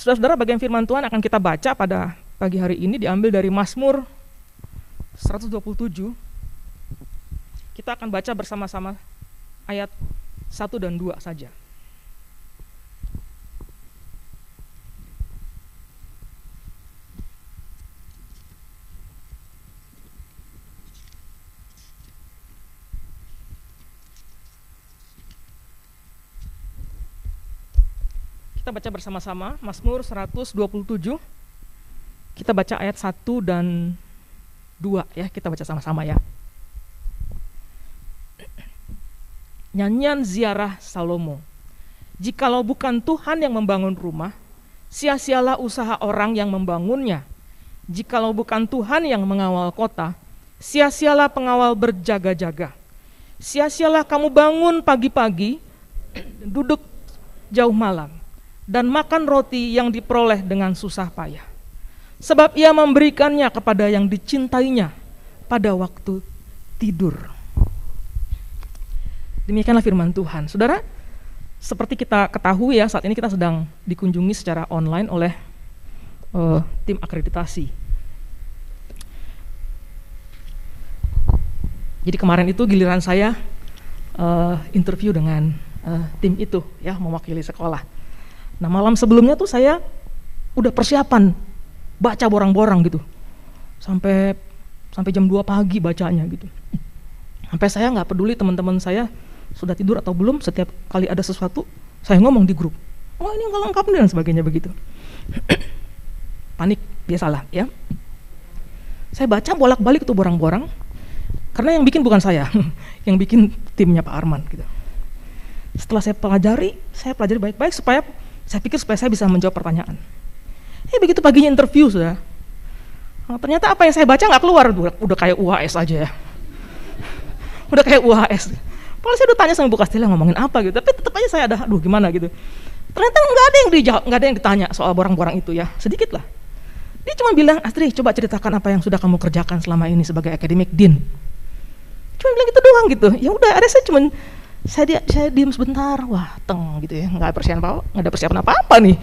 Saudara-saudara, bagian firman Tuhan akan kita baca pada pagi hari ini diambil dari Mazmur 127. Kita akan baca bersama-sama ayat 1 dan 2 saja. Kita baca bersama-sama Mazmur 127. Kita baca ayat 1 dan 2 ya, kita baca sama-sama ya. Nyanyian ziarah Salomo. Jikalau bukan Tuhan yang membangun rumah, sia-sialah usaha orang yang membangunnya. Jikalau bukan Tuhan yang mengawal kota, sia-sialah pengawal berjaga-jaga. Sia-sialah kamu bangun pagi-pagi, duduk jauh malam, dan makan roti yang diperoleh dengan susah payah. Sebab ia memberikannya kepada yang dicintainya pada waktu tidur. Demikianlah firman Tuhan. Saudara, seperti kita ketahui ya, saat ini kita sedang dikunjungi secara online oleh tim akreditasi. Jadi kemarin itu giliran saya interview dengan tim itu ya, mewakili sekolah. Nah, malam sebelumnya tuh saya udah persiapan baca borang-borang gitu. Sampai jam 2 pagi bacanya gitu. Sampai saya nggak peduli teman-teman saya sudah tidur atau belum, setiap kali ada sesuatu saya ngomong di grup. Oh, ini nggak lengkap dan sebagainya begitu. Panik, biasalah ya. Saya baca bolak-balik tuh borang-borang. Karena yang bikin bukan saya, yang bikin timnya Pak Arman gitu. Setelah saya pelajari baik-baik supaya saya pikir saya bisa menjawab pertanyaan. Begitu paginya interview sudah. Ternyata apa yang saya baca nggak keluar, udah kayak UAS aja ya. Udah kayak UAS. Padahal saya udah tanya sama Bu Kastila ngomongin apa gitu, tapi tetap aja saya ada, gimana gitu. Ternyata nggak ada yang dijawab, nggak ada yang ditanya soal borang-borang itu ya, sedikit lah. Dia cuma bilang, Astri, coba ceritakan apa yang sudah kamu kerjakan selama ini sebagai academic dean. Cuma bilang gitu doang gitu. Ya udah, ada saya diam sebentar, wah gitu ya, nggak ada persiapan apa-apa nih.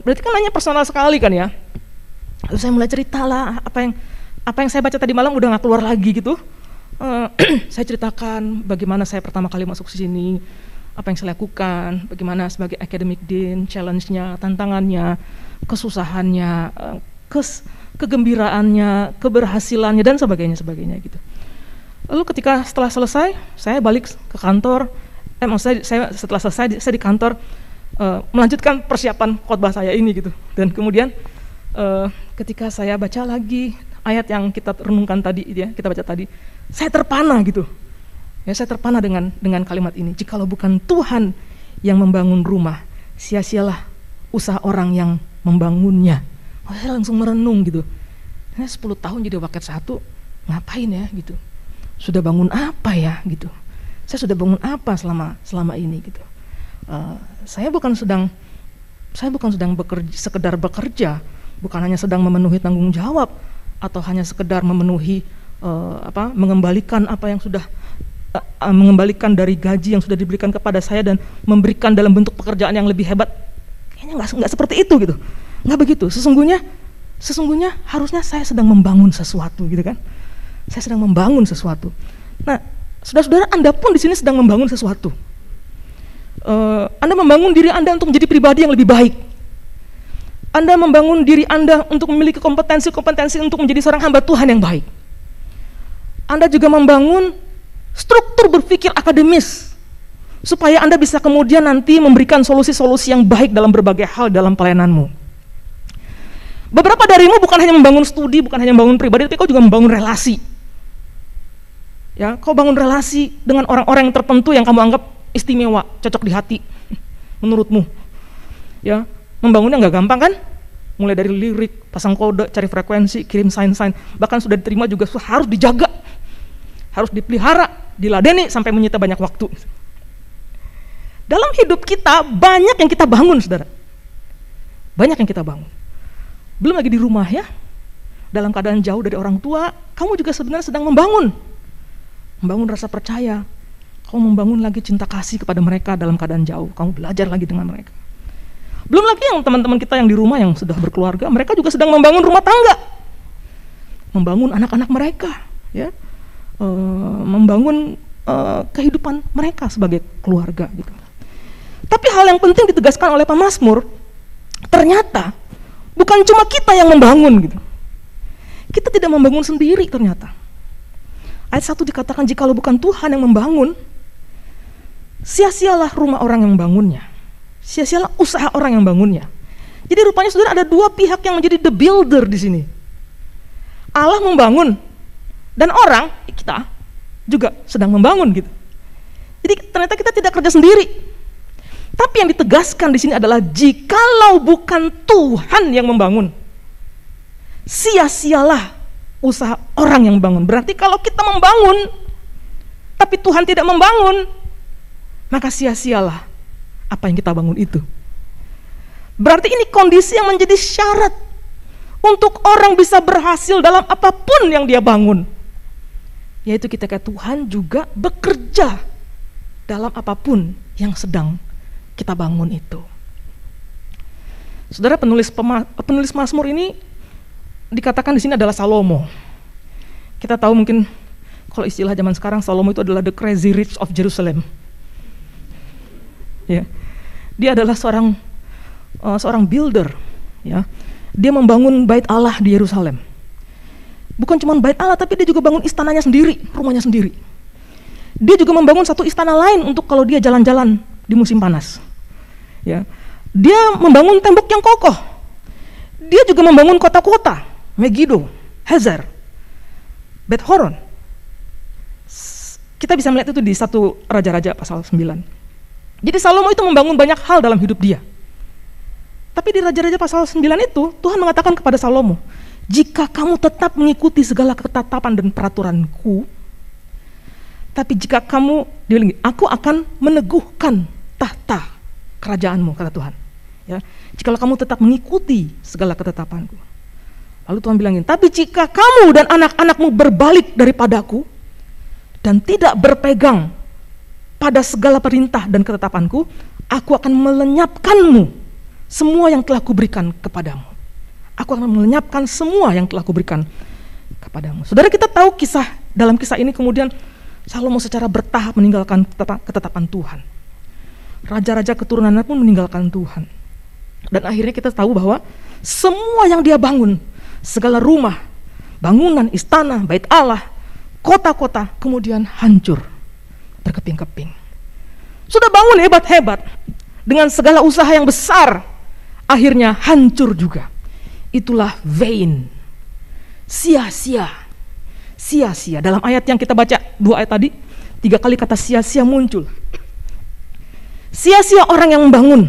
Berarti kan nanya personal sekali kan ya. Lalu saya mulai cerita lah apa yang saya baca tadi malam udah nggak keluar lagi gitu. Saya ceritakan bagaimana saya pertama kali masuk ke sini, apa yang saya lakukan, bagaimana sebagai academic dean, challenge-nya, tantangannya, kesusahannya, kegembiraannya, keberhasilannya dan sebagainya gitu. Lalu setelah selesai, saya balik ke kantor. Setelah selesai saya di kantor melanjutkan persiapan khotbah saya ini gitu. Dan kemudian ketika saya baca lagi ayat yang kita renungkan tadi, ya, kita baca tadi, saya terpana gitu. Ya, saya terpana dengan kalimat ini. Jikalau bukan Tuhan yang membangun rumah, sia-sialah usaha orang yang membangunnya. Saya langsung merenung gitu. 10 tahun jadi waket 1, ngapain ya gitu. Sudah bangun apa ya gitu. Saya sudah bangun apa selama ini gitu. Saya bukan sedang sekedar bekerja, bukan hanya sedang memenuhi tanggung jawab atau hanya sekedar memenuhi mengembalikan apa yang sudah mengembalikan dari gaji yang sudah diberikan kepada saya dan memberikan dalam bentuk pekerjaan yang lebih hebat. Kayaknya nggak seperti itu gitu. Nggak begitu. Sesungguhnya harusnya saya sedang membangun sesuatu gitu kan. Saya sedang membangun sesuatu. Nah, saudara-saudara, Anda pun di sini sedang membangun sesuatu. Anda membangun diri Anda untuk menjadi pribadi yang lebih baik. Anda membangun diri Anda untuk memiliki kompetensi untuk menjadi seorang hamba Tuhan yang baik. Anda juga membangun struktur berpikir akademis supaya Anda bisa kemudian nanti memberikan solusi-solusi yang baik dalam berbagai hal dalam pelayananmu. Beberapa darimu bukan hanya membangun studi, bukan hanya membangun pribadi, tapi kau juga membangun relasi. Ya, kau bangun relasi dengan orang-orang yang tertentu yang kamu anggap istimewa, cocok di hati menurutmu. Ya, membangunnya nggak gampang kan? Mulai dari lirik, pasang kode, cari frekuensi, kirim sign, bahkan sudah diterima juga harus dijaga, harus dipelihara, diladeni sampai menyita banyak waktu. Dalam hidup kita banyak yang kita bangun, saudara. Banyak yang kita bangun. Belum lagi di rumah ya, dalam keadaan jauh dari orang tua, kamu juga sebenarnya sedang membangun rasa percaya. Kamu membangun lagi cinta kasih kepada mereka dalam keadaan jauh. Kamu belajar lagi dengan mereka. Belum lagi yang teman-teman kita yang di rumah yang sudah berkeluarga, mereka juga sedang membangun rumah tangga, membangun anak-anak mereka, ya, membangun kehidupan mereka sebagai keluarga gitu. Tapi hal yang penting ditegaskan oleh pemazmur, ternyata bukan cuma kita yang membangun gitu. Kita tidak membangun sendiri ternyata. Ayat 1 dikatakan, jikalau bukan Tuhan yang membangun, sia-sialah rumah orang yang membangunnya, sia-sialah usaha orang yang membangunnya. Jadi rupanya saudara ada dua pihak yang menjadi the builder di sini. Allah membangun dan orang, kita juga sedang membangun gitu. Jadi ternyata kita tidak kerja sendiri. Tapi yang ditegaskan di sini adalah jikalau bukan Tuhan yang membangun, sia-sialah usaha orang yang membangun. Berarti kalau kita membangun tapi Tuhan tidak membangun, maka sia-sialah apa yang kita bangun itu. Berarti ini kondisi yang menjadi syarat untuk orang bisa berhasil dalam apapun yang dia bangun, yaitu ketika Tuhan juga bekerja dalam apapun yang sedang kita bangun itu. Saudara, penulis Mazmur ini dikatakan di sini adalah Salomo. Kita tahu mungkin kalau istilah zaman sekarang, Salomo itu adalah the crazy rich of Jerusalem. Ya, dia adalah seorang builder. Ya, dia membangun bait Allah di Yerusalem. Bukan cuma bait Allah, tapi dia juga bangun istananya sendiri, rumahnya sendiri. Dia juga membangun satu istana lain untuk kalau dia jalan-jalan di musim panas. Ya, dia membangun tembok yang kokoh. Dia juga membangun kota-kota, Megiddo, Hazar, Bet Horon. Kita bisa melihat itu di 1 Raja-Raja pasal 9. Jadi Salomo itu membangun banyak hal dalam hidup dia. Tapi di Raja-Raja pasal 9 itu, Tuhan mengatakan kepada Salomo, jika kamu tetap mengikuti segala ketetapan dan peraturanku, tapi jika kamu, aku akan meneguhkan tahta kerajaanmu, kata Tuhan. Ya, jikalau kamu tetap mengikuti segala ketetapanku. Lalu Tuhan bilangin, tapi jika kamu dan anak-anakmu berbalik daripadaku dan tidak berpegang pada segala perintah dan ketetapanku, aku akan melenyapkanmu semua yang telah kuberikan kepadamu. Aku akan melenyapkan semua yang telah kuberikan kepadamu. Saudara, kita tahu dalam kisah ini kemudian Salomo secara bertahap meninggalkan ketetapan Tuhan. Raja-raja keturunannya pun meninggalkan Tuhan. Dan akhirnya kita tahu bahwa semua yang dia bangun, segala rumah, bangunan, istana, bait Allah, kota-kota, kemudian hancur, berkeping-keping. Sudah bangun hebat-hebat, dengan segala usaha yang besar, akhirnya hancur juga. Itulah vain, sia-sia, sia-sia. Dalam ayat yang kita baca, 2 ayat tadi, 3 kali kata sia-sia muncul. Sia-sia orang yang membangun,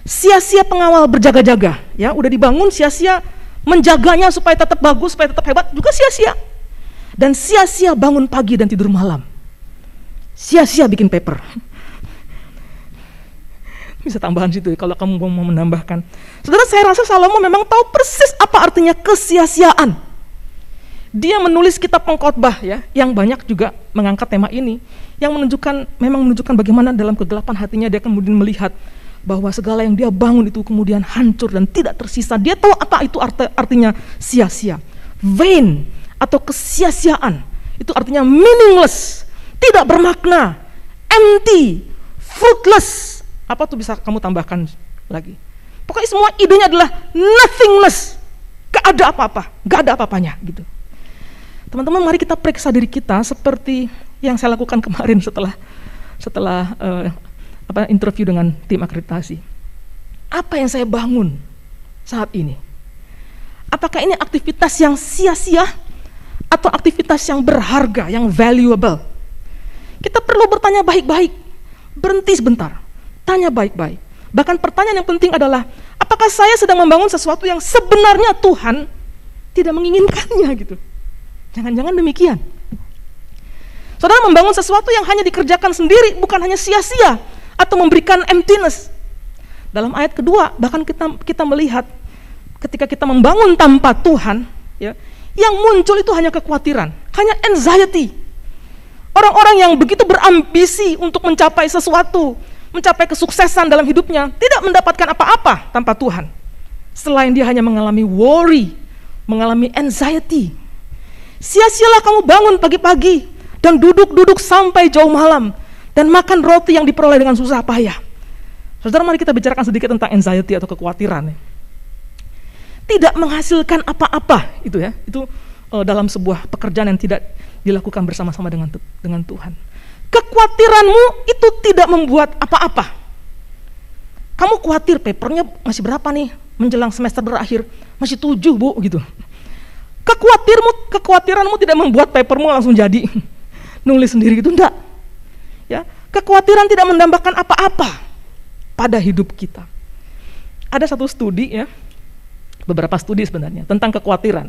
sia-sia pengawal berjaga-jaga, ya udah dibangun, sia-sia menjaganya supaya tetap bagus, supaya tetap hebat, juga sia-sia. Dan sia-sia bangun pagi dan tidur malam, sia-sia bikin paper. Bisa tambahan situ ya, kalau kamu mau menambahkan. Saudara, saya rasa Salomo memang tahu persis apa artinya kesia-siaan. Dia menulis kitab pengkhotbah ya, yang banyak juga mengangkat tema ini, yang memang menunjukkan bagaimana dalam kegelapan hatinya dia kemudian melihat bahwa segala yang dia bangun itu kemudian hancur dan tidak tersisa. Dia tahu apa itu artinya sia-sia. Vain atau kesia-siaan itu artinya meaningless, tidak bermakna, empty, fruitless. Apa tuh bisa kamu tambahkan lagi? Pokoknya semua idenya adalah nothingness, gak ada apa-apa, gak ada apa-apanya gitu. Teman-teman, mari kita periksa diri kita seperti yang saya lakukan kemarin setelah interview dengan tim akreditasi. Apa yang saya bangun saat ini? Apakah ini aktivitas yang sia-sia atau aktivitas yang berharga, yang valuable? Kita perlu bertanya baik-baik, berhenti sebentar, tanya baik-baik. Bahkan pertanyaan yang penting adalah, apakah saya sedang membangun sesuatu yang sebenarnya Tuhan tidak menginginkannya gitu? Jangan-jangan demikian. Saudara, membangun sesuatu yang hanya dikerjakan sendiri bukan hanya sia-sia atau memberikan emptiness. Dalam ayat kedua, bahkan kita melihat ketika kita membangun tanpa Tuhan, ya, yang muncul itu hanya kekhawatiran, hanya anxiety. Orang-orang yang begitu berambisi untuk mencapai sesuatu, mencapai kesuksesan dalam hidupnya, tidak mendapatkan apa-apa tanpa Tuhan. Selain dia hanya mengalami worry, mengalami anxiety. Sia-sialah kamu bangun pagi-pagi dan duduk-duduk sampai jauh malam dan makan roti yang diperoleh dengan susah payah. Saudara, mari kita bicarakan sedikit tentang anxiety atau kekhawatiran. Tidak menghasilkan apa-apa itu ya. Itu dalam sebuah pekerjaan yang tidak dilakukan bersama-sama dengan Tuhan. Kekhawatiranmu itu tidak membuat apa-apa. Kamu khawatir papernya masih berapa nih menjelang semester berakhir? Masih 7 bu gitu. Kekhawatiranmu tidak membuat papermu langsung jadi. Nulis sendiri itu enggak. Ya, kekhawatiran tidak menambahkan apa-apa pada hidup kita. Ada satu studi ya, beberapa studi sebenarnya tentang kekhawatiran.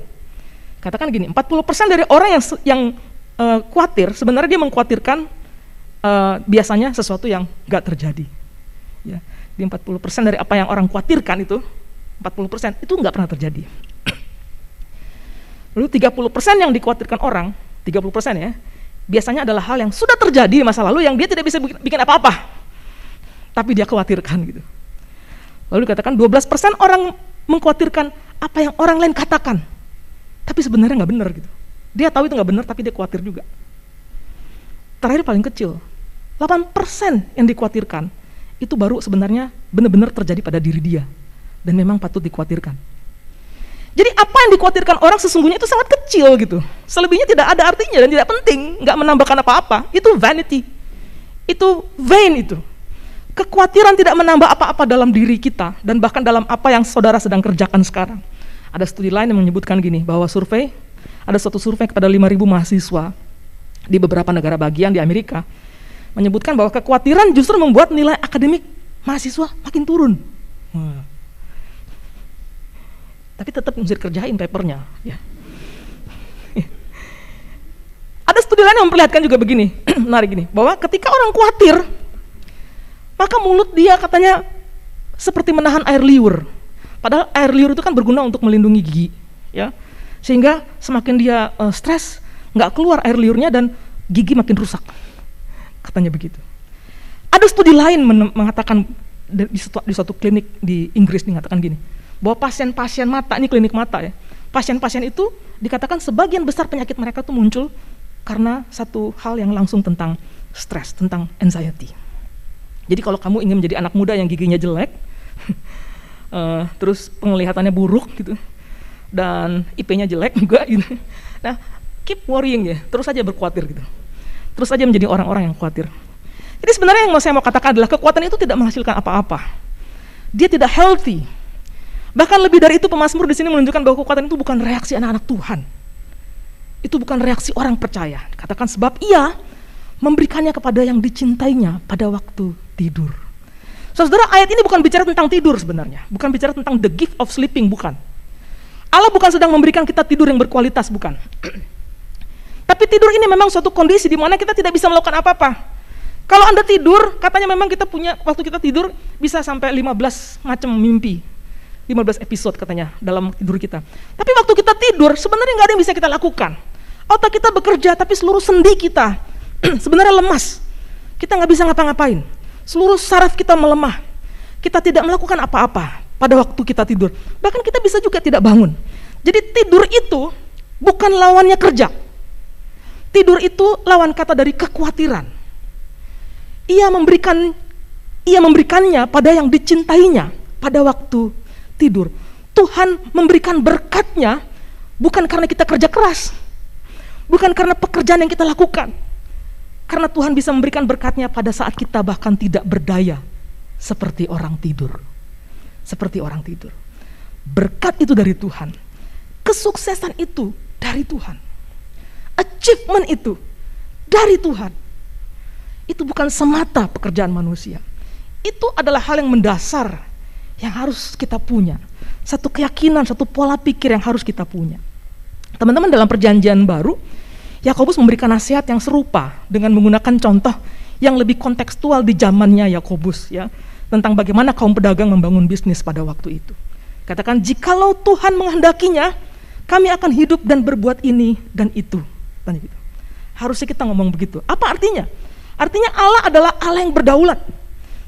Katakan gini, 40% dari orang yang khawatir sebenarnya dia mengkhawatirkan biasanya sesuatu yang enggak terjadi. Ya, di 40% dari apa yang orang khawatirkan itu, 40% itu enggak pernah terjadi. Lalu 30% yang dikhawatirkan orang, 30% ya, biasanya adalah hal yang sudah terjadi di masa lalu yang dia tidak bisa bikin apa-apa, tapi dia khawatirkan gitu. Lalu dikatakan 12% orang mengkhawatirkan apa yang orang lain katakan, tapi sebenarnya nggak benar gitu. Dia tahu itu nggak benar, tapi dia khawatir juga. Terakhir paling kecil, 8% yang dikhawatirkan, itu baru sebenarnya benar-benar terjadi pada diri dia, dan memang patut dikhawatirkan. Jadi apa yang dikhawatirkan orang sesungguhnya itu sangat kecil gitu. Selebihnya tidak ada artinya dan tidak penting, nggak menambahkan apa-apa. Itu vanity, itu vain itu. Kekhawatiran tidak menambah apa-apa dalam diri kita dan bahkan dalam apa yang saudara sedang kerjakan sekarang. Ada studi lain yang menyebutkan gini, bahwa ada suatu survei kepada 5.000 mahasiswa di beberapa negara bagian di Amerika, menyebutkan bahwa kekhawatiran justru membuat nilai akademik mahasiswa makin turun. Tapi tetap mesti kerjain papernya ya. Ada studi lain yang memperlihatkan juga begini, menarik gini, bahwa ketika orang khawatir, maka mulut dia katanya seperti menahan air liur. Padahal air liur itu kan berguna untuk melindungi gigi ya. Sehingga semakin dia stres, nggak keluar air liurnya dan gigi makin rusak. Katanya begitu. Ada studi lain mengatakan di suatu klinik di Inggris mengatakan gini, bahwa pasien-pasien mata, ini klinik mata ya, pasien-pasien itu dikatakan sebagian besar penyakit mereka itu muncul karena satu hal yang langsung tentang stres, tentang anxiety. Jadi kalau kamu ingin menjadi anak muda yang giginya jelek, terus penglihatannya buruk gitu, dan IP-nya jelek juga gitu, nah keep worrying ya, terus aja berkhawatir gitu, terus aja menjadi orang-orang yang khawatir. Jadi sebenarnya yang saya mau katakan adalah kekuatan itu tidak menghasilkan apa-apa, dia tidak healthy. Bahkan lebih dari itu, pemazmur di sini menunjukkan bahwa kekuatan itu bukan reaksi anak-anak Tuhan. Itu bukan reaksi orang percaya. Katakan sebab ia memberikannya kepada yang dicintainya pada waktu tidur. Saudara, ayat ini bukan bicara tentang tidur sebenarnya. Bukan bicara tentang the gift of sleeping, bukan. Allah bukan sedang memberikan kita tidur yang berkualitas, bukan. Tapi tidur ini memang suatu kondisi di mana kita tidak bisa melakukan apa-apa. Kalau Anda tidur, katanya memang kita punya, waktu kita tidur bisa sampai 15 macam mimpi. 15 episode katanya dalam tidur kita. Tapi waktu kita tidur sebenarnya nggak ada yang bisa kita lakukan. Otak kita bekerja tapi seluruh sendi kita sebenarnya lemas. Kita nggak bisa ngapa-ngapain. Seluruh saraf kita melemah. Kita tidak melakukan apa-apa pada waktu kita tidur. Bahkan kita bisa juga tidak bangun. Jadi tidur itu bukan lawannya kerja. Tidur itu lawan kata dari kekhawatiran. Ia memberikannya pada yang dicintainya pada waktu tidur. Tuhan memberikan berkat-Nya bukan karena kita kerja keras, bukan karena pekerjaan yang kita lakukan, karena Tuhan bisa memberikan berkat-Nya pada saat kita bahkan tidak berdaya, seperti orang tidur. Seperti orang tidur. Berkat itu dari Tuhan, kesuksesan itu dari Tuhan, achievement itu dari Tuhan. Itu bukan semata pekerjaan manusia. Itu adalah hal yang mendasar yang harus kita punya, satu keyakinan, satu pola pikir yang harus kita punya. Teman-teman, dalam perjanjian baru, Yakobus memberikan nasihat yang serupa dengan menggunakan contoh yang lebih kontekstual di zamannya Yakobus ya, tentang bagaimana kaum pedagang membangun bisnis pada waktu itu. Katakan, jikalau Tuhan menghendakinya, kami akan hidup dan berbuat ini dan itu. Tanya gitu. Harusnya kita ngomong begitu. Apa artinya? Artinya Allah adalah Allah yang berdaulat.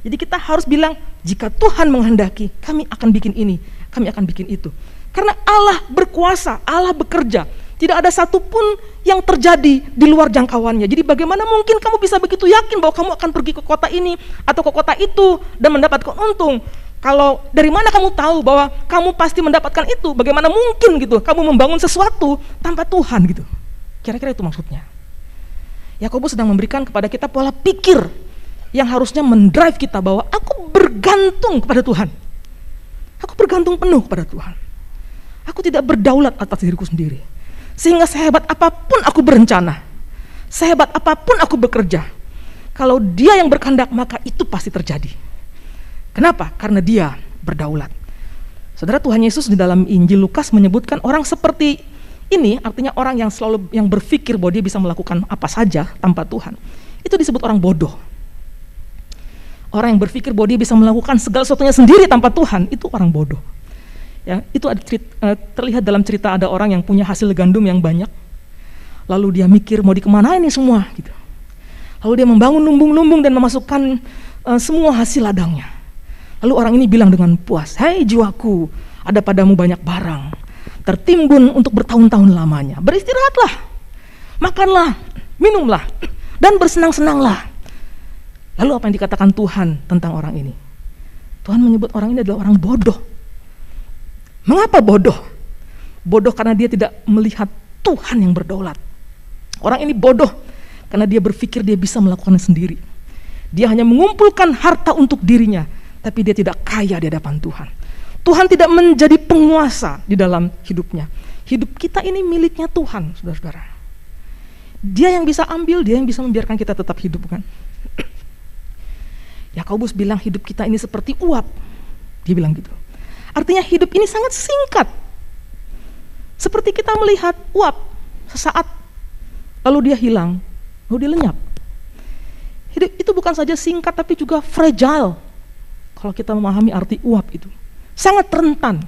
Jadi kita harus bilang, jika Tuhan menghendaki, kami akan bikin ini, kami akan bikin itu. Karena Allah berkuasa, Allah bekerja. Tidak ada satupun yang terjadi di luar jangkauannya. Jadi bagaimana mungkin kamu bisa begitu yakin bahwa kamu akan pergi ke kota ini atau ke kota itu dan mendapatkan untung? Kalau dari mana kamu tahu bahwa kamu pasti mendapatkan itu? Bagaimana mungkin gitu kamu membangun sesuatu tanpa Tuhan gitu? Kira-kira itu maksudnya. Yakobus sedang memberikan kepada kita pola pikir yang harusnya mendrive kita bahwa aku bergantung kepada Tuhan. Aku bergantung penuh kepada Tuhan. Aku tidak berdaulat atas diriku sendiri. Sehingga sehebat apapun aku berencana, sehebat apapun aku bekerja, kalau Dia yang berkehendak maka itu pasti terjadi. Kenapa? Karena Dia berdaulat. Saudara, Tuhan Yesus di dalam Injil Lukas menyebutkan orang seperti ini, artinya orang yang berpikir bahwa dia bisa melakukan apa saja tanpa Tuhan. Itu disebut orang bodoh. Orang yang berpikir bahwa dia bisa melakukan segala sesuatunya sendiri tanpa Tuhan, itu orang bodoh. Ya, itu terlihat dalam cerita ada orang yang punya hasil gandum yang banyak, lalu dia mikir mau dikemanain ini semua gitu. Lalu dia membangun lumbung-lumbung dan memasukkan semua hasil ladangnya. Lalu orang ini bilang dengan puas, "Hai jiwaku, ada padamu banyak barang, tertimbun untuk bertahun-tahun lamanya. Beristirahatlah, makanlah, minumlah, dan bersenang-senanglah." Lalu apa yang dikatakan Tuhan tentang orang ini? Tuhan menyebut orang ini adalah orang bodoh. Mengapa bodoh? Bodoh karena dia tidak melihat Tuhan yang berdaulat. Orang ini bodoh karena dia berpikir dia bisa melakukannya sendiri. Dia hanya mengumpulkan harta untuk dirinya, tapi dia tidak kaya di hadapan Tuhan. Tuhan tidak menjadi penguasa di dalam hidupnya. Hidup kita ini miliknya Tuhan, saudara-saudara. Dia yang bisa ambil, dia yang bisa membiarkan kita tetap hidup, kan? Yakobus bilang hidup kita ini seperti uap. Dia bilang gitu. Artinya hidup ini sangat singkat. Seperti kita melihat uap sesaat, lalu dia hilang, lalu dia lenyap. Hidup itu bukan saja singkat, tapi juga fragile. Kalau kita memahami arti uap itu, sangat rentan.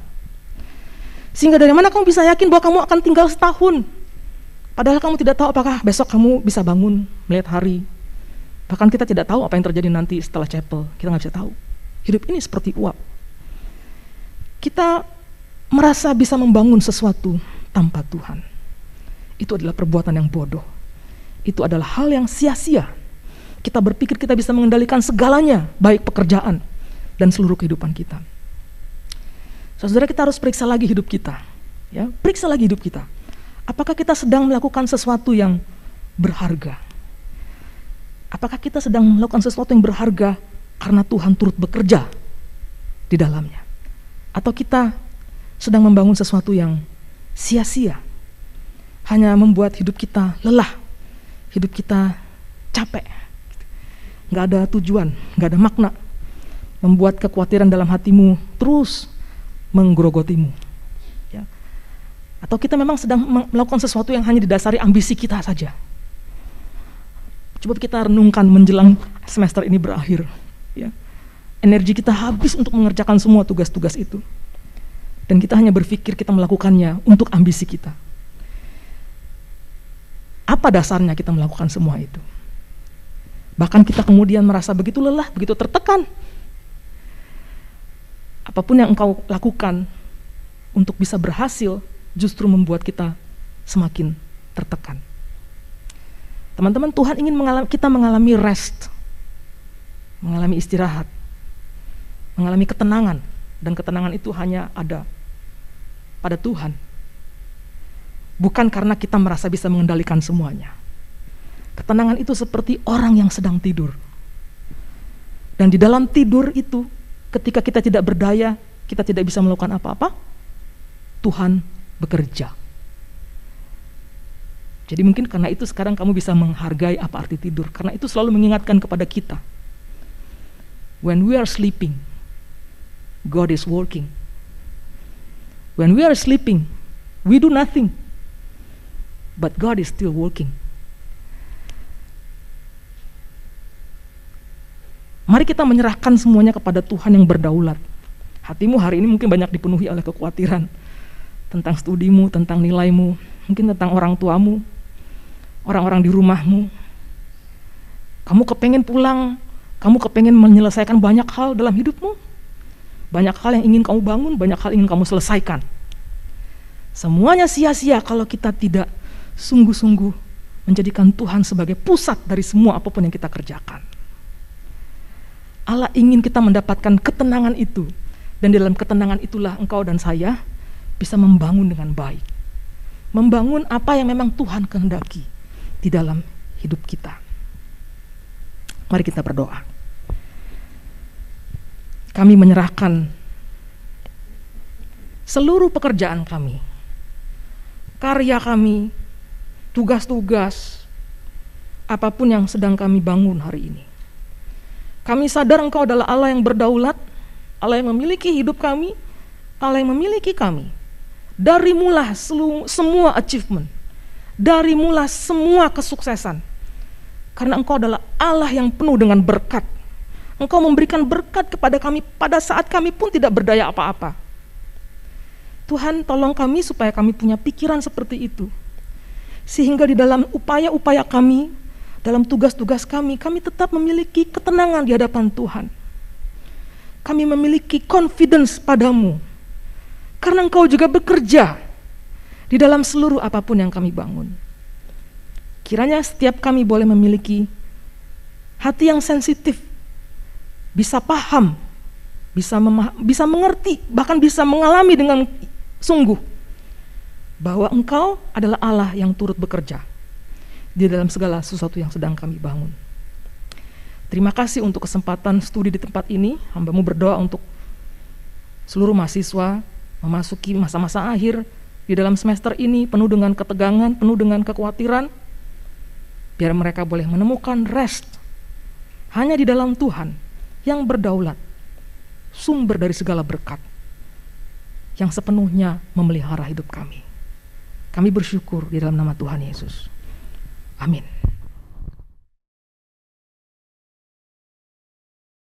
Sehingga dari mana kamu bisa yakin bahwa kamu akan tinggal setahun? Padahal kamu tidak tahu apakah besok kamu bisa bangun, melihat hari. Bahkan kita tidak tahu apa yang terjadi nanti setelah chapel, kita nggak bisa tahu. Hidup ini seperti uap. Kita merasa bisa membangun sesuatu tanpa Tuhan. Itu adalah perbuatan yang bodoh. Itu adalah hal yang sia-sia. Kita berpikir kita bisa mengendalikan segalanya, baik pekerjaan dan seluruh kehidupan kita. Saudara, kita harus periksa lagi hidup kita. Ya, periksa lagi hidup kita. Apakah kita sedang melakukan sesuatu yang berharga? Apakah kita sedang melakukan sesuatu yang berharga karena Tuhan turut bekerja di dalamnya? Atau kita sedang membangun sesuatu yang sia-sia, hanya membuat hidup kita lelah, hidup kita capek, nggak ada tujuan, nggak ada makna, membuat kekhawatiran dalam hatimu terus menggerogotimu. Ya. Atau kita memang sedang melakukan sesuatu yang hanya didasari ambisi kita saja. Coba kita renungkan menjelang semester ini berakhir. Ya. Energi kita habis untuk mengerjakan semua tugas-tugas itu. Dan kita hanya berpikir kita melakukannya untuk ambisi kita. Apa dasarnya kita melakukan semua itu? Bahkan kita kemudian merasa begitu lelah, begitu tertekan. Apapun yang engkau lakukan untuk bisa berhasil justru membuat kita semakin tertekan. Teman-teman, Tuhan ingin kita mengalami rest, mengalami istirahat, mengalami ketenangan, dan ketenangan itu hanya ada pada Tuhan. Bukan karena kita merasa bisa mengendalikan semuanya. Ketenangan itu seperti orang yang sedang tidur. Dan di dalam tidur itu, ketika kita tidak berdaya, kita tidak bisa melakukan apa-apa, Tuhan bekerja. Jadi mungkin karena itu sekarang kamu bisa menghargai apa arti tidur, karena itu selalu mengingatkan kepada kita. When we are sleeping, God is working. When we are sleeping, we do nothing, but God is still working. Mari kita menyerahkan semuanya kepada Tuhan yang berdaulat. Hatimu hari ini mungkin banyak dipenuhi oleh kekhawatiran tentang studimu, tentang nilaimu, mungkin tentang orang tuamu, orang-orang di rumahmu. Kamu kepengen pulang Kamu kepengen menyelesaikan banyak hal dalam hidupmu, banyak hal yang ingin kamu bangun, banyak hal yang ingin kamu selesaikan. Semuanya sia-sia kalau kita tidak sungguh-sungguh menjadikan Tuhan sebagai pusat dari semua apapun yang kita kerjakan. Allah ingin kita mendapatkan ketenangan itu, dan di dalam ketenangan itulah engkau dan saya bisa membangun dengan baik, membangun apa yang memang Tuhan kehendaki di dalam hidup kita. Mari kita berdoa. Kami menyerahkan seluruh pekerjaan kami, karya kami, tugas-tugas, apapun yang sedang kami bangun hari ini. Kami sadar Engkau adalah Allah yang berdaulat, Allah yang memiliki hidup kami, Allah yang memiliki kami. Dari mula semua achievement, dari mula semua kesuksesan. Karena Engkau adalah Allah yang penuh dengan berkat. Engkau memberikan berkat kepada kami pada saat kami pun tidak berdaya apa-apa. Tuhan, tolong kami supaya kami punya pikiran seperti itu. Sehingga di dalam upaya-upaya kami, dalam tugas-tugas kami tetap memiliki ketenangan di hadapan Tuhan. Kami memiliki confidence padamu. Karena Engkau juga bekerja di dalam seluruh apapun yang kami bangun. Kiranya setiap kami boleh memiliki hati yang sensitif, bisa paham, bisa mengerti, bahkan bisa mengalami dengan sungguh bahwa Engkau adalah Allah yang turut bekerja di dalam segala sesuatu yang sedang kami bangun. Terima kasih untuk kesempatan studi di tempat ini. Hamba-Mu berdoa untuk seluruh mahasiswa memasuki masa-masa akhir di dalam semester ini penuh dengan ketegangan, penuh dengan kekhawatiran. Biar mereka boleh menemukan rest hanya di dalam Tuhan yang berdaulat, sumber dari segala berkat, yang sepenuhnya memelihara hidup kami. Kami bersyukur di dalam nama Tuhan Yesus. Amin.